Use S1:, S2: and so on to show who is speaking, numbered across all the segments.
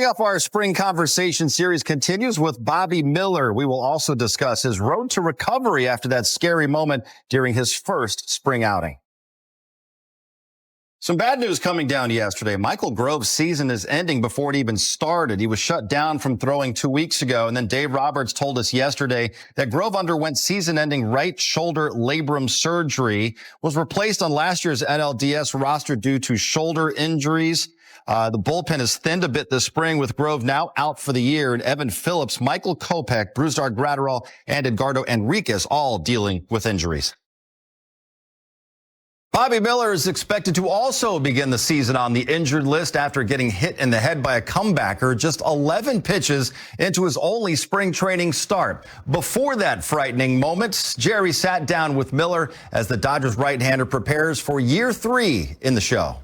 S1: Coming up, our spring conversation series continues with Bobby Miller. We will also discuss his road to recovery after that scary moment during his first spring outing. Some bad news coming down yesterday. Michael Grove's season is ending before it even started. He was shut down from throwing 2 weeks ago. And then Dave Roberts told us yesterday that Grove underwent season-ending right shoulder labrum surgery, was replaced on last year's NLDS roster due to shoulder injuries. The bullpen has thinned a bit this spring with Grove now out for the year, and Evan Phillips, Michael Kopech, Brusdar Graterol, and Edgardo Enriquez all dealing with injuries. Bobby Miller is expected to also begin the season on the injured list after getting hit in the head by a comebacker just 11 pitches into his only spring training start. Before that frightening moment, Jerry sat down with Miller as the Dodgers right-hander prepares for year 3 in the show.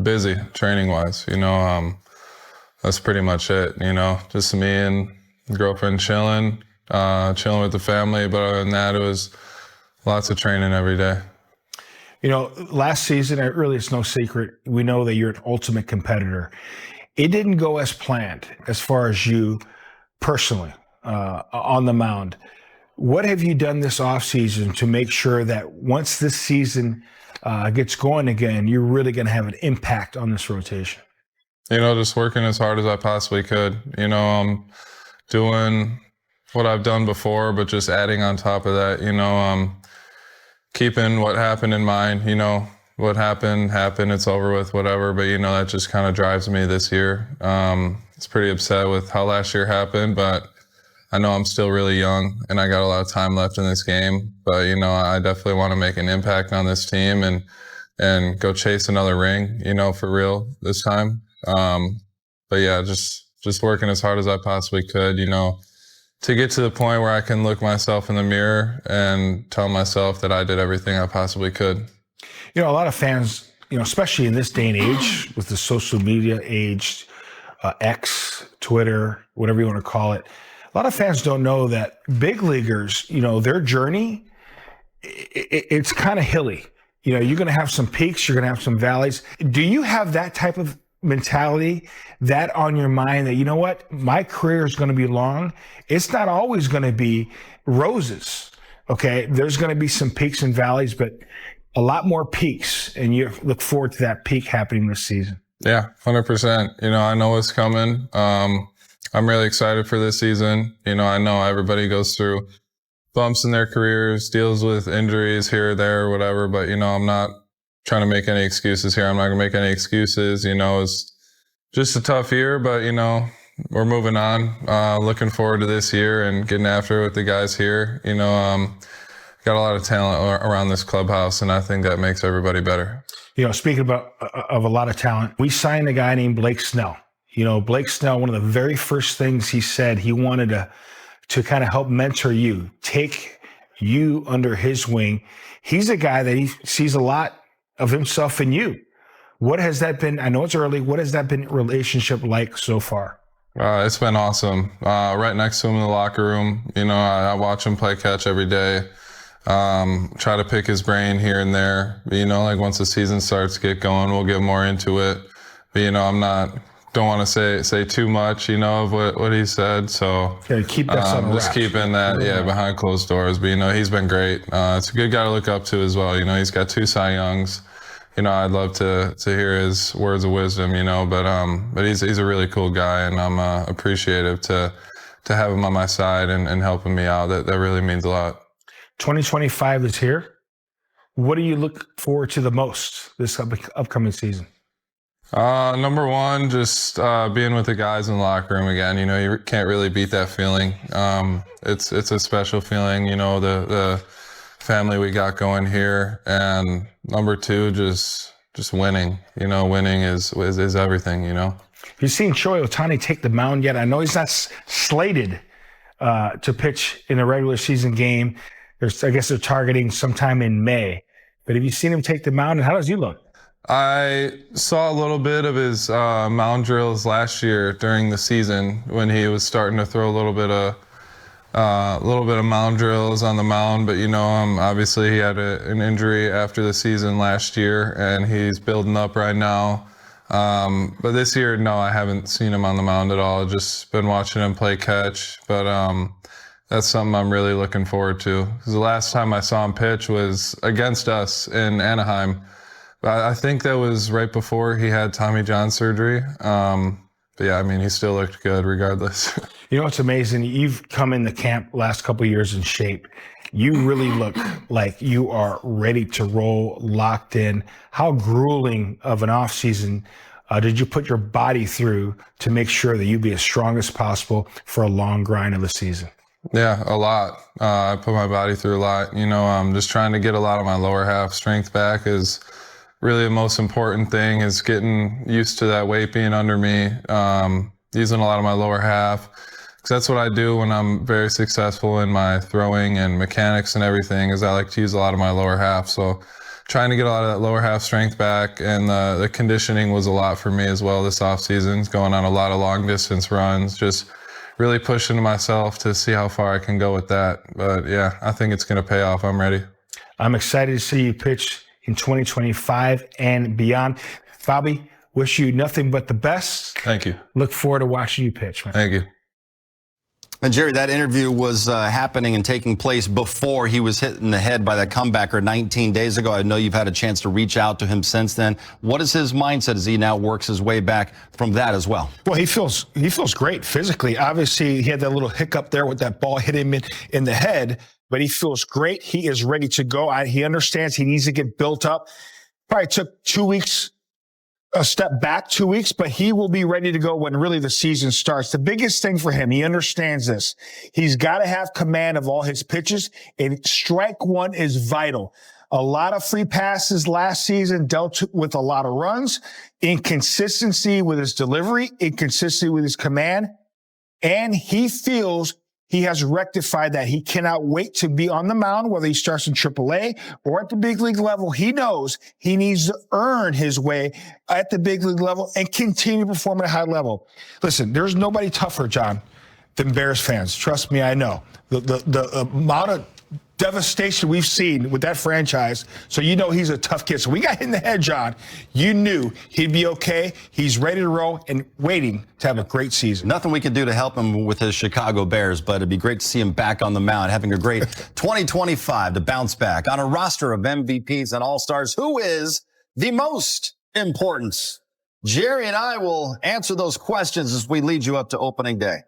S2: Busy training-wise, that's pretty much it, just me and girlfriend chilling with the family. But other than that, it was lots of training every day.
S3: Last season, it's no secret, we know that you're an ultimate competitor. It didn't go as planned as far as you personally on the mound. What have you done this offseason to make sure that once this season gets going again, you're really going to have an impact on this rotation?
S2: Just working as hard as I possibly could. I'm doing what I've done before, but just adding on top of that, keeping what happened in mind. What happened, it's over with, whatever. But, that just kind of drives me this year. It's pretty upset with how last year happened, but I know I'm still really young and I got a lot of time left in this game. But, I definitely want to make an impact on this team and go chase another ring, for real this time. But yeah, just working as hard as I possibly could, to get to the point where I can look myself in the mirror and tell myself that I did everything I possibly could.
S3: A lot of fans, especially in this day and age with the social media age, X, Twitter, whatever you want to call it, a lot of fans don't know that big leaguers, their journey, it's kind of hilly. You're going to have some peaks, you're going to have some valleys. Do you have that type of mentality, that on your mind, that, my career is going to be long? It's not always going to be roses, okay? There's going to be some peaks and valleys, but a lot more peaks, and you look forward to that peak happening this season.
S2: Yeah, 100%. I know what's coming. I'm really excited for this season. I know everybody goes through bumps in their careers, deals with injuries here or there, whatever, but, I'm not trying to make any excuses here. I'm not going to make any excuses. It's just a tough year, but, we're moving on. Looking forward to this year and getting after it with the guys here. Got a lot of talent around this clubhouse, and I think that makes everybody better.
S3: Speaking of a lot of talent, we signed a guy named Blake Snell. Blake Snell, one of the very first things he said, he wanted to kind of help mentor you, take you under his wing. He's a guy that he sees a lot of himself in you. What has that been? I know it's early. What has that been relationship like so far?
S2: It's been awesome. Right next to him in the locker room, I watch him play catch every day. Try to pick his brain here and there. But, once the season starts, get going, we'll get more into it. But, don't want to say too much, of what he said. So
S3: keep that
S2: just keeping that, behind closed doors. But, he's been great. It's a good guy to look up to as well. He's got 2 Cy Youngs. I'd love to hear his words of wisdom, but he's a really cool guy, and I'm appreciative to have him on my side and helping me out. That really means a lot.
S3: 2025 is here. What do you look forward to the most this upcoming season?
S2: Number one, just being with the guys in the locker room again. You can't really beat that feeling. It's a special feeling, the family we got going here. And number 2, just winning. Winning is everything, Have
S3: you seen Shohei Ohtani take the mound yet? I know he's not slated to pitch in a regular season game. I guess they're targeting sometime in May. But have you seen him take the mound, and how does he look?
S2: I saw a little bit of his mound drills last year during the season when he was starting to throw a little bit of mound drills on the mound. But obviously he had an injury after the season last year, and he's building up right now. But this year, no, I haven't seen him on the mound at all. Just been watching him play catch. But that's something I'm really looking forward to. Because the last time I saw him pitch was against us in Anaheim. But I think that was right before he had Tommy John surgery. But yeah, I mean, he still looked good regardless.
S3: You know, it's amazing. You've come in the camp last couple of years in shape. You really look like you are ready to roll, locked in. How grueling of an off season did you put your body through to make sure that you be as strong as possible for a long grind of a season?
S2: Yeah, a lot. I put my body through a lot. You know, just trying to get a lot of my lower half strength back is really the most important thing, is getting used to that weight being under me, using a lot of my lower half. Because that's what I do when I'm very successful in my throwing and mechanics and everything, is I like to use a lot of my lower half. So trying to get a lot of that lower half strength back, and the conditioning was a lot for me as well this off season, going on a lot of long distance runs, just really pushing myself to see how far I can go with that. But yeah, I think it's going to pay off. I'm ready.
S3: I'm excited to see you pitch in 2025 and beyond. Bobby, wish you nothing but the best.
S2: Thank you.
S3: Look forward to watching you pitch, man.
S2: Thank you.
S1: And Jerry, that interview was happening and taking place before he was hit in the head by that comebacker 19 days ago. I know you've had a chance to reach out to him since then. What is his mindset as he now works his way back from that as well?
S3: Well, he feels great physically. Obviously, he had that little hiccup there with that ball hit him in the head, but he feels great. He is ready to go. He understands he needs to get built up. Probably took 2 weeks, a step back 2 weeks, but he will be ready to go when really the season starts. The biggest thing for him, he understands this. He's got to have command of all his pitches, and strike one is vital. A lot of free passes last season, dealt with a lot of runs, inconsistency with his delivery, inconsistency with his command, and he feels he has rectified that. He cannot wait to be on the mound, whether he starts in AAA or at the big league level. He knows he needs to earn his way at the big league level and continue to perform at a high level. Listen, there's nobody tougher, John, than Bears fans. Trust me, I know. The amount of devastation we've seen with that franchise, so you know he's a tough kid. So we got hit in the head, John. You knew he'd be okay. He's ready to roll and waiting to have a great season.
S1: Nothing we can do to help him with his Chicago Bears, but it'd be great to see him back on the mound, having a great 2025 to bounce back. On a roster of MVPs and All-Stars, who is the most important? Jerry and I will answer those questions as we lead you up to opening day.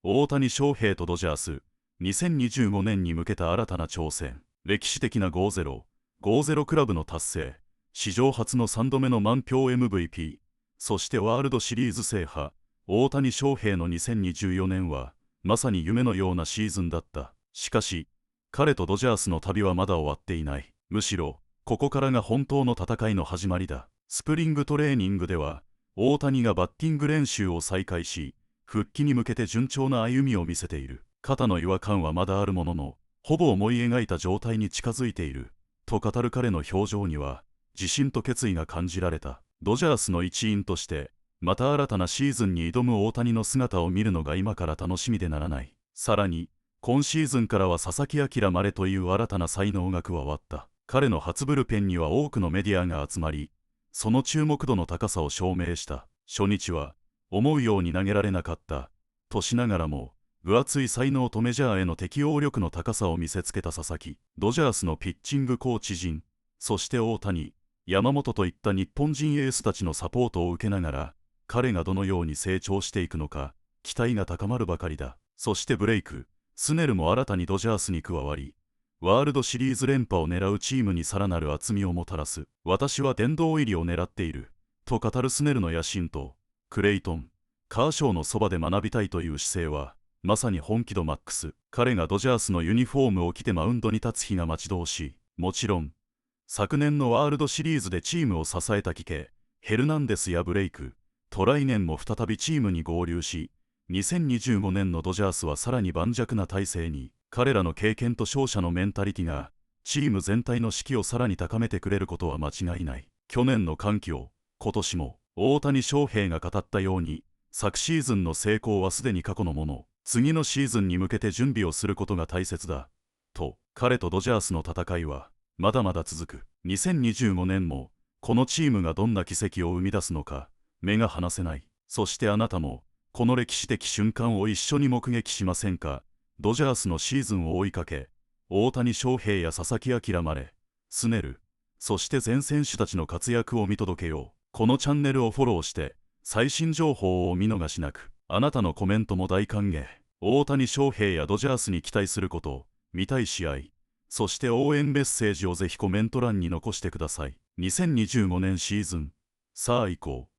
S4: 大谷翔平とドジャース、2025年に向けた新たな挑戦。歴史的な5-0クラブの達成。史上初の3度目の満票 MVP。そしてワールドシリーズ制覇。大谷翔平の2024年は、まさに夢のようなシーズンだった。しかし、彼とドジャースの旅はまだ終わっていない。むしろ、ここからが本当の戦いの始まりだ。スプリングトレーニングでは、大谷がバッティング練習を再開し、復帰に向けて順調な歩みを見せている。肩の違和感はまだあるものの、ほぼ思い描いた状態に近づいている。と語る彼の表情には、自信と決意が感じられた。ドジャースの一員として、また新たなシーズンに挑む大谷の姿を見るのが今から楽しみでならない。さらに、今シーズンからは佐々木朗まれという新たな才能が加わった。彼の初ブルペンには多くのメディアが集まり、その注目度の高さを証明した。初日は、思うように投げられなかったとしながらも、分厚い才能とメジャーへの適応力の高さを見せつけた佐々木。ドジャースのピッチングコーチ陣、そして大谷、山本といった日本人エースたちのサポートを受けながら、彼がどのように成長していくのか、期待が高まるばかりだ。そしてブレイク、スネルも新たにドジャースに加わり、ワールドシリーズ連覇を狙うチームにさらなる厚みをもたらす。私は殿堂入りを狙っている、と語るスネルの野心と、クレイトン、カーショーのそばで学びたいという姿勢は、まさに本気度マックス。彼がドジャースのユニフォームを着てマウンドに立つ日が待ち遠しい。もちろん、昨年のワールドシリーズでチームを支えた貴家、ヘルナンデスやブレイク、と来年も再びチームに合流し、2025年のドジャースはさらに盤石な体制に、彼らの経験と勝者のメンタリティが、チーム全体の士気をさらに高めてくれることは間違いない。去年の歓喜を、今年も、大谷翔平が語ったように、昨シーズンの成功はすでに過去のもの。次のシーズンに向けて準備をすることが大切だ。と、彼とドジャースの戦いは、まだまだ続く。2025年も、このチームがどんな奇跡を生み出すのか、目が離せない。そしてあなたも、この歴史的瞬間を一緒に目撃しませんか。ドジャースのシーズンを追いかけ、大谷翔平や佐々木朗まで、スネル、そして全選手たちの活躍を見届けよう。このチャンネルをフォローして、最新情報をお見逃しなく。あなたのコメントも大歓迎。大谷翔平やドジャースに期待すること、見たい試合、そして応援メッセージをぜひコメント欄に残してください。2025年シーズン、さあ行こう。